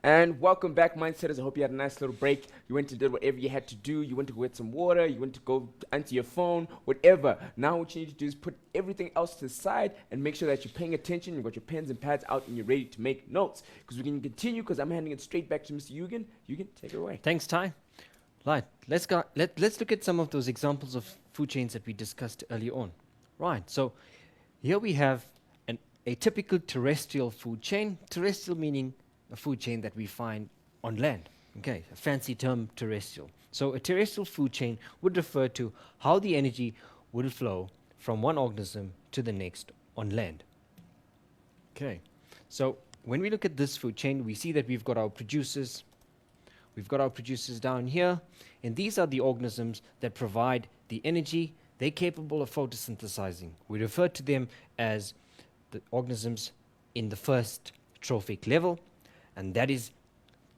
And welcome back, Mindsetters. I hope you had a nice little break. You went and did whatever you had to do. You went to go get some water. You went to go answer your phone, whatever. Now, what you need to do is put everything else to the side and make sure that you're paying attention. You've got your pens and pads out and you're ready to make notes. Because we can continue, because I'm handing it straight back to Mr. Eugen. Eugen, take it away. Thanks, Ty. Right, let's look at some of those examples of food chains that we discussed earlier on. Right, so here we have a typical terrestrial food chain. Terrestrial meaning a food chain that we find on land. Okay, a fancy term, terrestrial. So a terrestrial food chain would refer to how the energy would flow from one organism to the next on land. Okay, so when we look at this food chain, we see that we've got our producers. We've got our producers down here, and these are the organisms that provide the energy. They're capable of photosynthesizing. We refer to them as the organisms in the first trophic level, and that is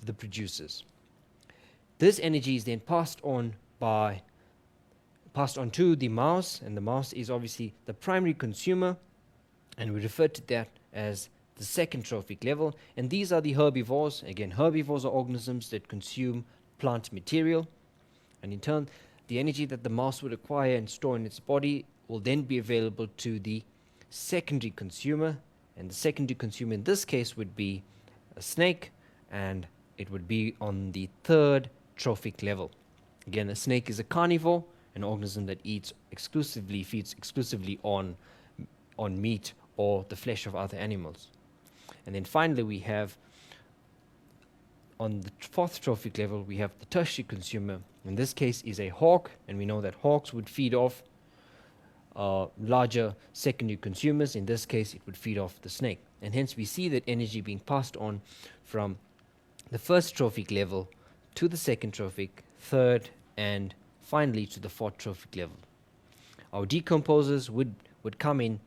the producers. This energy is then passed on to the mouse, and the mouse is obviously the primary consumer, and we refer to that as the second trophic level. And these are the herbivores. Again, herbivores are organisms that consume plant material, and in turn, the energy that the mouse would acquire and store in its body will then be available to the secondary consumer, and the secondary consumer in this case would be a snake, and it would be on the third trophic level. Again, a snake is a carnivore, an organism that feeds exclusively on meat or the flesh of other animals. And then finally, we have on the fourth trophic level, we have the tertiary consumer. In this case is a hawk, and we know that hawks would feed off larger secondary consumers. In this case, it would feed off the snake. And hence we see that energy being passed on from the first trophic level to the second trophic, third, and finally to the fourth trophic level. Our decomposers would come in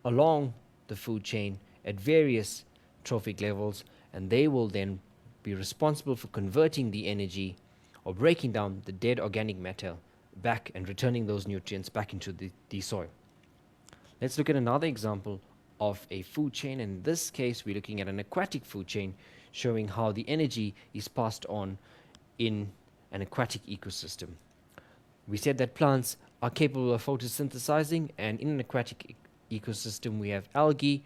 along the food chain at various trophic levels, and they will then be responsible for converting the energy or breaking down the dead organic matter back and returning those nutrients back into the soil. Let's look at another example of a food chain. In this case, we're looking at an aquatic food chain showing how the energy is passed on in an aquatic ecosystem. We said that plants are capable of photosynthesizing, and in an aquatic ecosystem we have algae.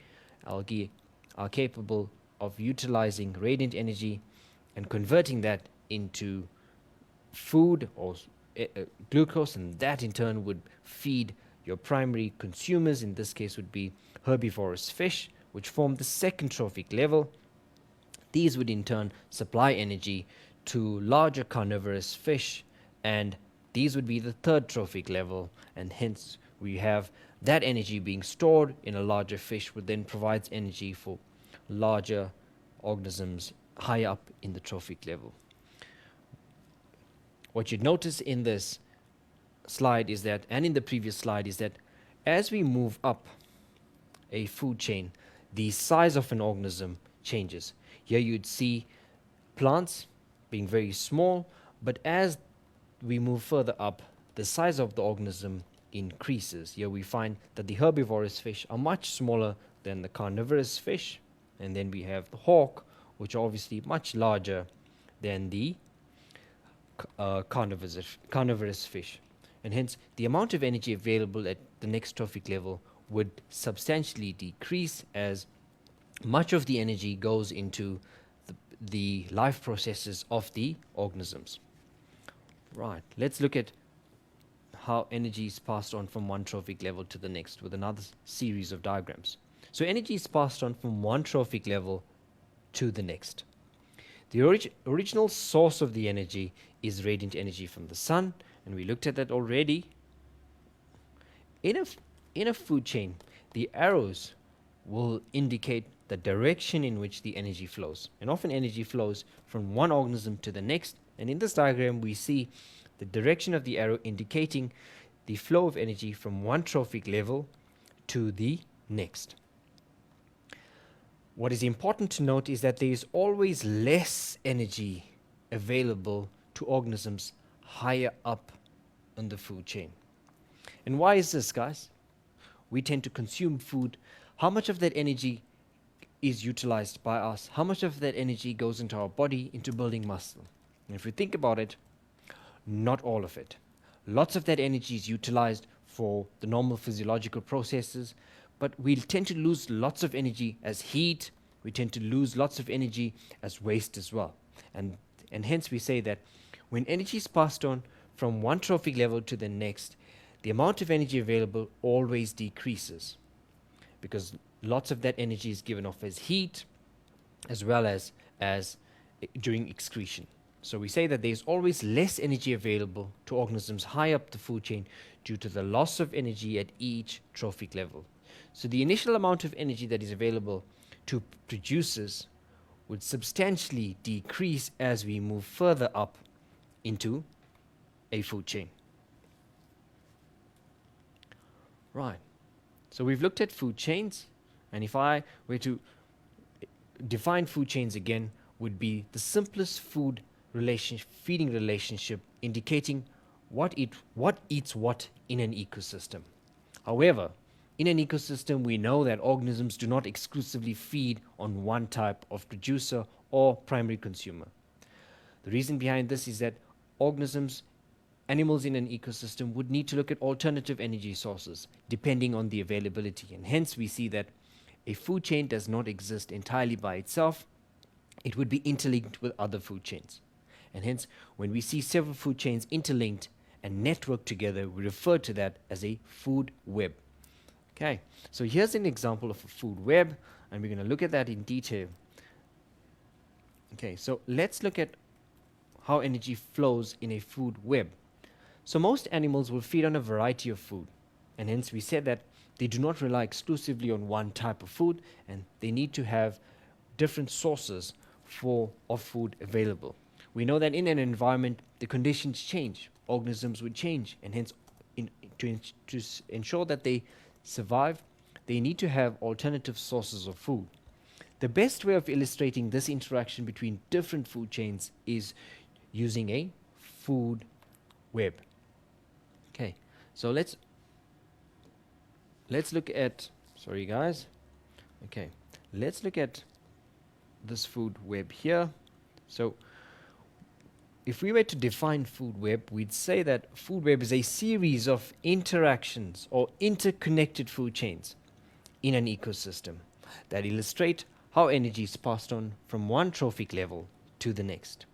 Algae are capable of utilizing radiant energy and converting that into food or glucose, and that in turn would feed your primary consumers. In this case would be herbivorous fish, which form the second trophic level. These would in turn supply energy to larger carnivorous fish, and these would be the third trophic level, and hence we have that energy being stored in a larger fish, would then provide energy for larger organisms high up in the trophic level. What you'd notice in this slide is that, and in the previous slide, is that as we move up a food chain, the size of an organism changes. Here you'd see plants being very small, but as we move further up, the size of the organism increases. Here we find that the herbivorous fish are much smaller than the carnivorous fish, and then we have the hawk, which are obviously much larger than the carnivorous fish. And hence, the amount of energy available at the next trophic level would substantially decrease, as much of the energy goes into the life processes of the organisms. Right, let's look at how energy is passed on from one trophic level to the next with another series of diagrams. So energy is passed on from one trophic level to the next. The original source of the energy is radiant energy from the sun, and we looked at that already. In a food chain, the arrows will indicate the direction in which the energy flows, and often energy flows from one organism to the next. And in this diagram we see the direction of the arrow indicating the flow of energy from one trophic level to the next. What is important to note is that there is always less energy available to organisms higher up in the food chain. And why is this, guys? We tend to consume food. How much of that energy is utilized by us, how much of that energy goes into our body into building muscle? And if we think about it, not all of it. Lots of that energy is utilized for the normal physiological processes, but we tend to lose lots of energy as heat. We tend to lose lots of energy as waste as well. And hence we say that when energy is passed on from one trophic level to the next, the amount of energy available always decreases, because lots of that energy is given off as heat as well as during excretion. So we say that there's always less energy available to organisms high up the food chain due to the loss of energy at each trophic level. So the initial amount of energy that is available to producers would substantially decrease as we move further up into a food chain. Right. So we've looked at food chains, and if I were to define food chains again, would be the simplest feeding relationship indicating what eats what in an ecosystem. However, in an ecosystem, we know that organisms do not exclusively feed on one type of producer or primary consumer. The reason behind this is that animals in an ecosystem would need to look at alternative energy sources depending on the availability, and hence we see that a food chain does not exist entirely by itself. It would be interlinked with other food chains. And hence, when we see several food chains interlinked and networked together, we refer to that as a food web. Okay, so here's an example of a food web, and we're going to look at that in detail. Okay, so let's look at how energy flows in a food web. So most animals will feed on a variety of food, and hence we said that they do not rely exclusively on one type of food, and they need to have different sources of food available. We know that in an environment, the conditions change, organisms would change, and hence to ensure that they survive, they need to have alternative sources of food. The best way of illustrating this interaction between different food chains is using a food web. Okay, so let's look at, sorry guys, okay, let's look at this food web here. So if we were to define food web, we'd say that food web is a series of interactions or interconnected food chains in an ecosystem that illustrate how energy is passed on from one trophic level to the next.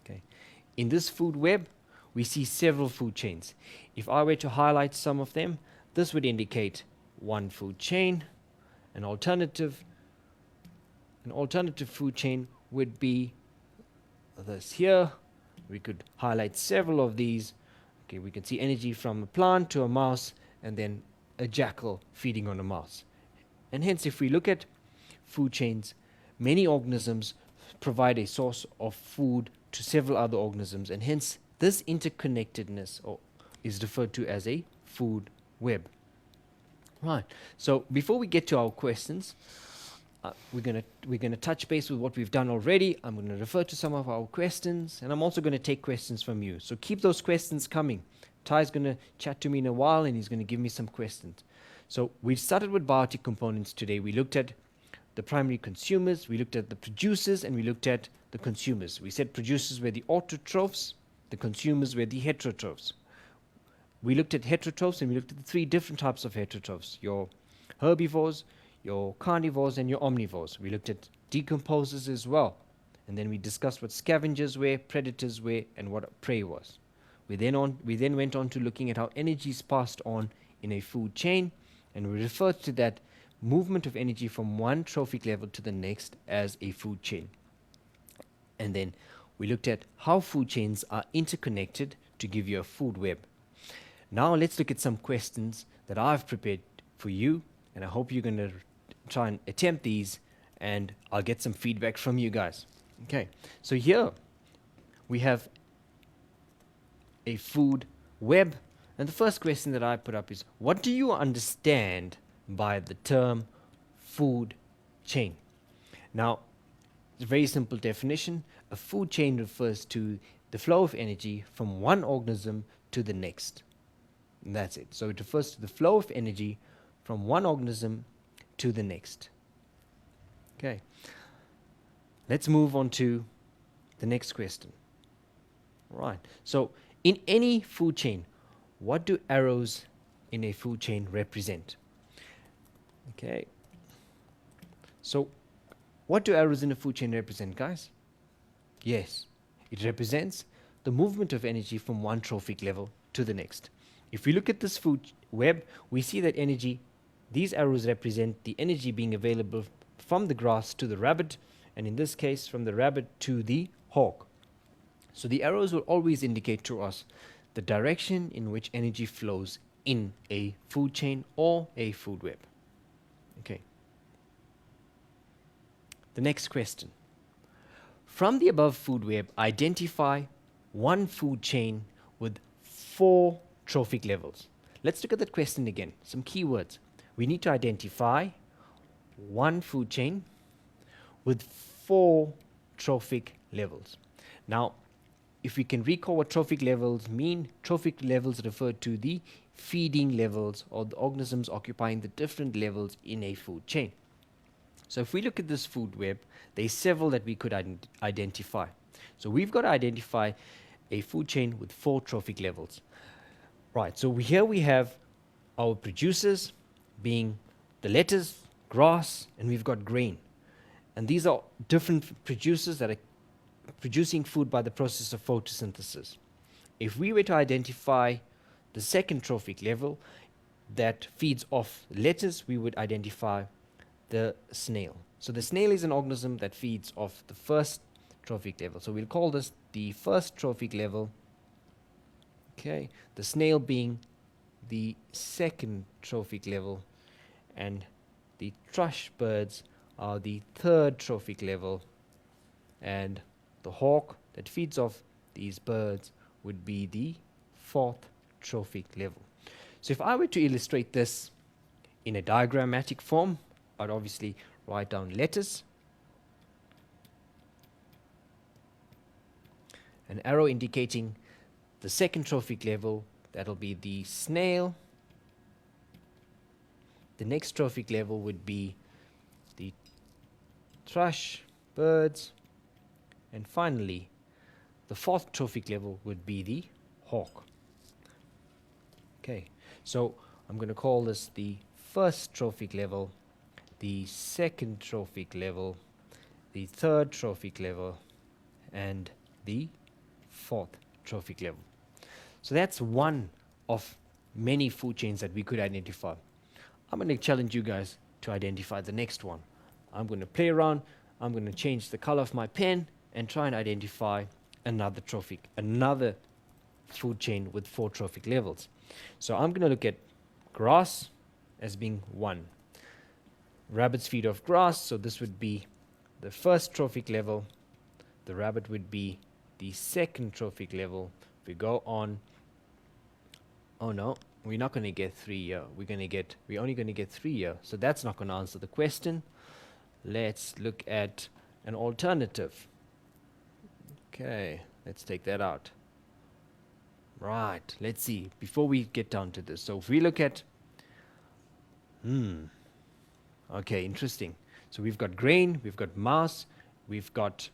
Okay. In this food web, we see several food chains. If I were to highlight some of them, this would indicate one food chain. An alternative food chain would be this here. We could highlight several of these. Okay, we can see energy from a plant to a mouse, and then a jackal feeding on a mouse. And hence, if we look at food chains, many organisms provide a source of food to several other organisms, and hence this interconnectedness is referred to as a food web. Right. So before we get to our questions, we're gonna touch base with what we've done already. I'm going to refer to some of our questions, and I'm also going to take questions from you. So keep those questions coming. Ty's going to chat to me in a while, and he's going to give me some questions. So we started with biotic components today. We looked at the primary consumers, we looked at the producers, and we looked at the consumers. We said producers were the autotrophs, the consumers were the heterotrophs. We looked at heterotrophs, and we looked at the three different types of heterotrophs: your herbivores, your carnivores, and your omnivores. We looked at decomposers as well. And then we discussed what scavengers were, predators were, and what prey was. We then went on to looking at how energy is passed on in a food chain, and we referred to that movement of energy from one trophic level to the next as a food chain. And then we looked at how food chains are interconnected to give you a food web. Now let's look at some questions that I've prepared for you, and I hope you're going to try and attempt these, and I'll get some feedback from you guys. Okay, so here we have a food web, and the first question that I put up is, what do you understand by the term food chain? Now, it's a very simple definition. A food chain refers to the flow of energy from one organism to the next. And that's it. So it refers to the flow of energy from one organism to the next. Okay. Let's move on to the next question. Right. So, in any food chain, what do arrows in a food chain represent? Okay. So, what do arrows in a food chain represent, guys? Yes, it represents the movement of energy from one trophic level to the next. If we look at this food web, we see that energy, these arrows represent the energy being available from the grass to the rabbit, and in this case, from the rabbit to the hawk. So the arrows will always indicate to us the direction in which energy flows in a food chain or a food web. Okay. The next question. From the above food web, identify one food chain with 4 trophic levels. Let's look at that question again. Some keywords. We need to identify one food chain with 4 trophic levels. Now, if we can recall what trophic levels mean, trophic levels refer to the feeding levels or the organisms occupying the different levels in a food chain. So if we look at this food web, there's several that we could identify. So we've got to identify a food chain with 4 trophic levels. Right, so here we have our producers being the lettuce, grass, and we've got grain. And these are different producers that are producing food by the process of photosynthesis. If we were to identify the second trophic level that feeds off lettuce, we would identify the snail. So the snail is an organism that feeds off the first trophic level. So we'll call this the first trophic level. Okay, the snail being the second trophic level, and the thrush birds are the third trophic level, and the hawk that feeds off these birds would be the fourth trophic level. So if I were to illustrate this in a diagrammatic form, I'd obviously write down lettuce, an arrow indicating the second trophic level, that'll be the snail. The next trophic level would be the thrush birds, and finally the fourth trophic level would be the hawk. Okay, so I'm going to call this the first trophic level, the second trophic level, the third trophic level, and the fourth trophic level. So that's one of many food chains that we could identify. I'm going to challenge you guys to identify the next one. I'm going to play around, I'm going to change the color of my pen and try and identify another trophic, another food chain with 4 trophic levels. So I'm going to look at grass as being 1. Rabbits feed off grass, so this would be the first trophic level. The rabbit would be the second trophic level. If we go on, oh no, we're not going to get 3 here. We're only going to get 3 here. So that's not going to answer the question. Let's look at an alternative. Okay, let's take that out. Right, let's see, before we get down to this. So if we look at, okay, interesting. So we've got grain, we've got mouse, we've got,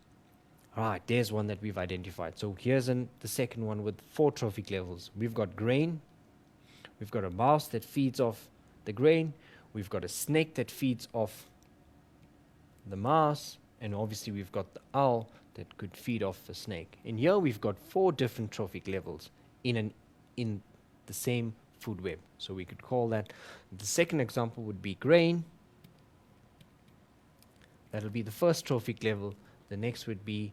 right, there's one that we've identified. So here's the second one with 4 trophic levels. We've got grain, we've got a mouse that feeds off the grain, we've got a snake that feeds off the mouse, and obviously we've got the owl that could feed off the snake. And here we've got 4 different trophic levels in the same food web. So we could call that, the second example would be grain. That'll be the first trophic level. The next would be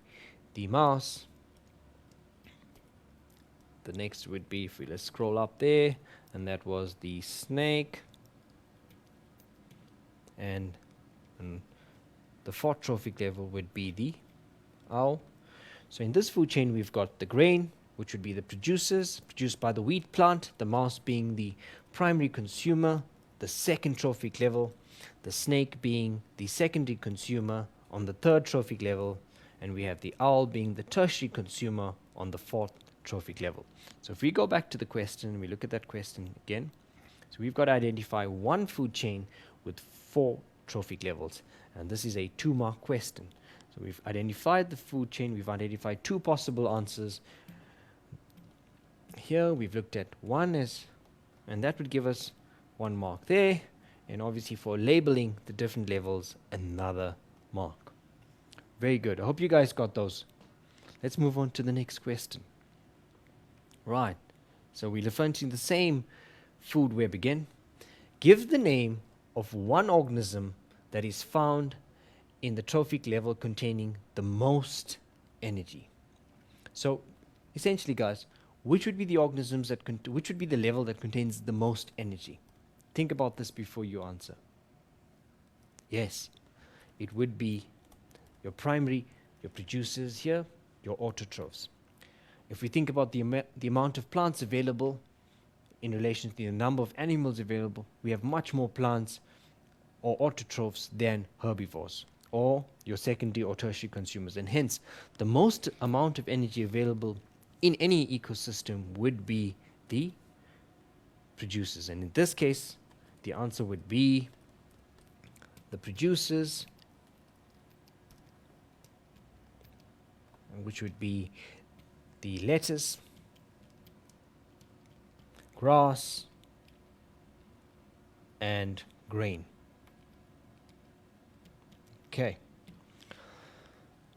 the mouse. The next would be, if we let's scroll up there, and that was the snake. And the fourth trophic level would be the owl. So in this food chain, we've got the grain, which would be the producers, produced by the wheat plant, the mouse being the primary consumer, the second trophic level, the snake being the secondary consumer on the third trophic level, and we have the owl being the tertiary consumer on the fourth trophic level. So if we go back to the question, we look at that question again. So we've got to identify one food chain with 4 trophic levels. And this is a 2-mark question. So we've identified the food chain, we've identified 2 possible answers. Here we've looked at one and that would give us 1 mark there, and obviously for labeling the different levels, another mark. Very good. I hope you guys got those. Let's move on to the next question. Right. So we're referring to the same food web again. Give the name of one organism that is found in the trophic level containing the most energy. So essentially, guys, which would be the organisms that which would be the level that contains the most energy? Think about this before you answer. Yes, it would be your primary, your producers here, your autotrophs. If we think about the amount of plants available in relation to the number of animals available, we have much more plants or autotrophs than herbivores or your secondary or tertiary consumers, and hence the most amount of energy available in any ecosystem would be the producers. And in this case, the answer would be the producers, which would be the lettuce, grass, and grain. Okay.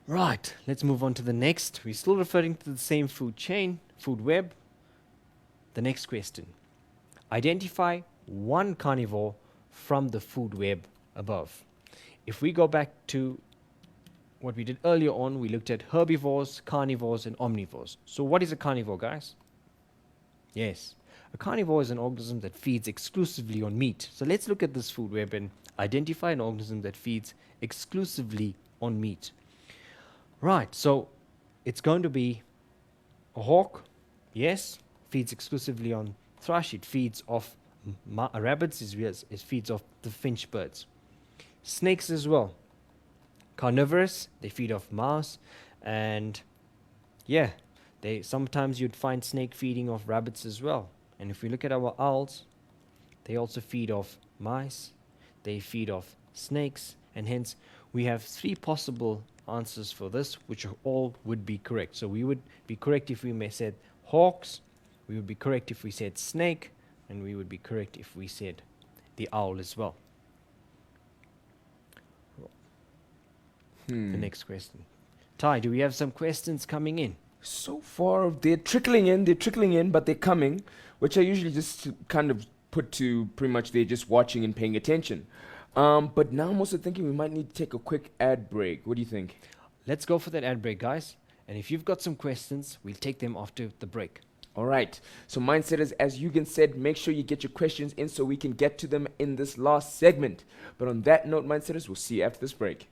Right, let's move on to the next. We're still referring to the same food chain, food web. The next question. Identify one carnivore from the food web above. If we go back to what we did earlier on, we looked at herbivores, carnivores, and omnivores. So what is a carnivore, guys? Yes, a carnivore is an organism that feeds exclusively on meat. So let's look at this food web and identify an organism that feeds exclusively on meat. Right, so it's going to be a hawk. Yes, feeds exclusively on thrush. It feeds off rabbits, it feeds off the finch birds. Snakes as well. Carnivorous, they feed off mouse, and yeah, sometimes you'd find snake feeding off rabbits as well. And if we look at our owls, they also feed off mice, they feed off snakes, and hence we have 3 possible answers for this, which all would be correct. So we would be correct if we said hawks, we would be correct if we said snake, and we would be correct if we said the owl as well. The next question. Ty, do we have some questions coming in? So far, they're trickling in, but they're coming, which I usually just kind of put to pretty much they're just watching and paying attention. But now I'm also thinking we might need to take a quick ad break. What do you think? Let's go for that ad break, guys. And if you've got some questions, we'll take them after the break. All right. So Mindsetters, as Eugen said, make sure you get your questions in so we can get to them in this last segment. But on that note, Mindsetters, we'll see you after this break.